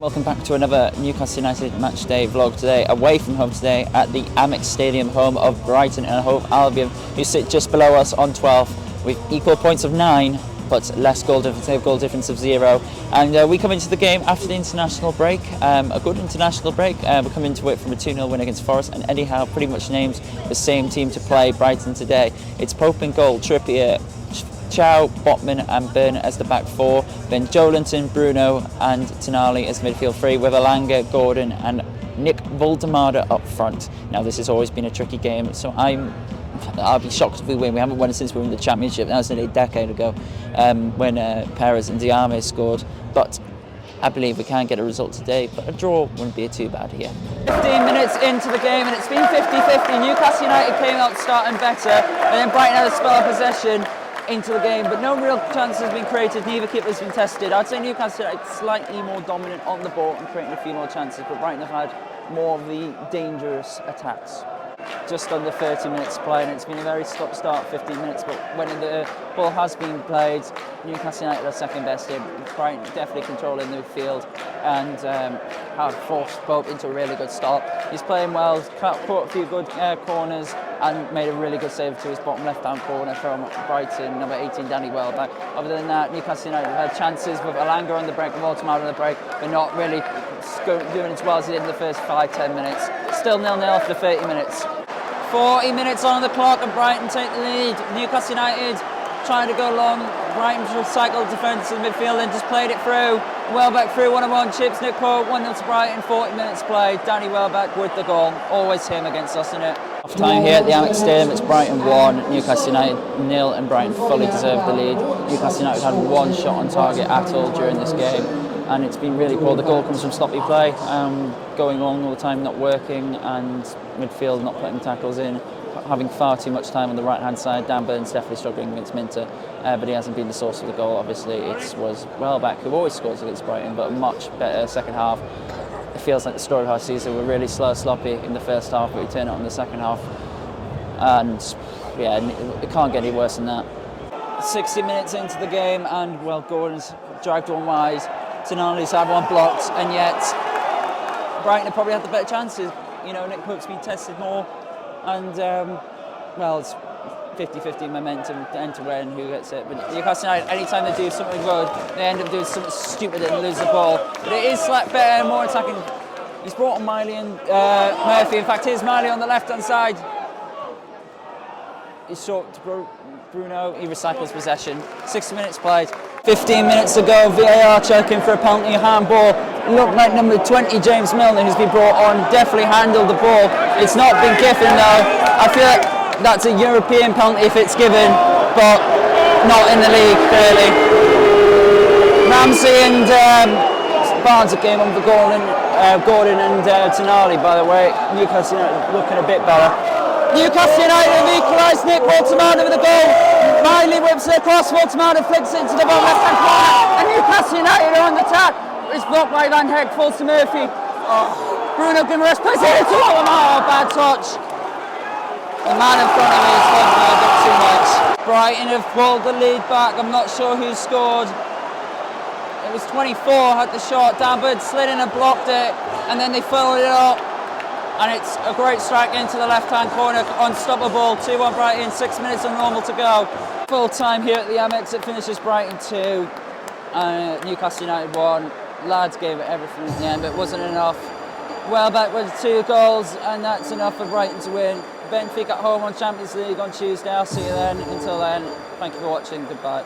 Welcome back to another Newcastle United match day vlog today, away from home today at the Amex Stadium, home of Brighton and Hove Albion, who sit just below us on 12 with equal points of 9 but less goal difference. They have goal difference of 0, and we come into the game after the international break, a good international break. We come into it from a 2-0 win against Forest, and Eddie Howe pretty much names the same team to play Brighton today. It's Pope in goal, Trippier, Chow, Botman and Burn as the back four, then Joelinton, Bruno and Tonali as midfield three, with Elanga, Gordon and Nick Voldemada up front. Now this has always been a tricky game, so I'll be shocked if we win. We haven't won it since we won the championship. That was nearly a decade ago when Perez and Diame scored, but I believe we can get a result today, but a draw wouldn't be too bad here. 15 minutes into the game and it's been 50-50. Newcastle United came out starting better, and then Brighton had a spell of possession into the game, but no real chance has been created, neither keeper's been tested. I'd say Newcastle are slightly more dominant on the ball and creating a few more chances, but Brighton have had more of the dangerous attacks. Just under 30 minutes played, and it's been a very stop-start 15 minutes, but when the ball has been played, Newcastle United are second best here. Brighton definitely controlling the field and have forced Pope into a really good start. He's playing well, caught a few good corners and made a really good save to his bottom left-hand corner from Brighton, number 18, Danny Welbeck. Other than that, Newcastle United have had chances with Elanga on the break and Walter on the break, but not really doing as well as he did in the first 5-10 minutes. Still 0-0 after 30 minutes. 40 minutes on the clock and Brighton take the lead. Newcastle United trying to go long. Brighton recycled defence in the midfield and just played it through. Welbeck through, 1-on-1 chips, Nick Pope, 1-0 to Brighton, 40 minutes played. Danny Welbeck with the goal. Always him against us, isn't it? Half time here at the Amex Stadium, it's Brighton 1, Newcastle United 0, and Brighton fully deserved the lead. Newcastle United had one shot on target at all during this game, and it's been really poor. The goal comes from sloppy play, going long all the time, not working, and midfield not putting tackles in, having far too much time on the right hand side. Dan Burns definitely struggling against Minter, but he hasn't been the source of the goal. Obviously it was Welbeck, who always scores against Brighton, but a much better second half. It feels like the story of our season. We're really slow, sloppy in the first half, but we turn it on in the second half, and yeah, it can't get any worse than that. 60 minutes into the game, and well, Gordon's dragged one wide, Tonali's had one blocked, and yet Brighton have probably had the better chances. You know, Nick Pope's been tested more, and well, it's 50-50 momentum end to end who gets it. But Newcastle United, anytime they do something good, they end up doing something stupid and lose the ball. But it is like better, more attacking. He's brought on Miley and Murphy. In fact, here's Miley on the left-hand side. He's short to Bruno. He recycles possession. 60 minutes played. 15 minutes ago, VAR checking for a penalty handball. Looked like number 20, James Milner, who's been brought on, definitely handled the ball. It's not been given though. I feel like that's a European penalty if it's given, but not in the league, clearly. Ramsey and Barnes came on for Gordon and Tonali, by the way. Newcastle United looking a bit better. Newcastle United have equalised. Nick Voldemada with a goal. Miley whips it across, Voldemada flicks it into the bottom left-hand corner, and Newcastle United are on the attack. It's blocked by Van Heg, falls to Murphy. Bruno Guimaraes plays it into Voldemada, bad touch. The man in front of me is slugging me a bit too much. Brighton have pulled the lead back. I'm not sure who scored. It was 24, had the shot. Danbird slid in and blocked it, and then they followed it up. And it's a great strike into the left-hand corner, unstoppable. 2-1 Brighton, 6 minutes of normal to go. Full time here at the Amex, it finishes Brighton 2, Newcastle United 1. Lads gave it everything in the end, but it wasn't enough. Welbeck with 2 goals, and that's enough for Brighton to win. Benfica at home on Champions League on Tuesday. I'll see you then. Until then, thank you for watching. Goodbye.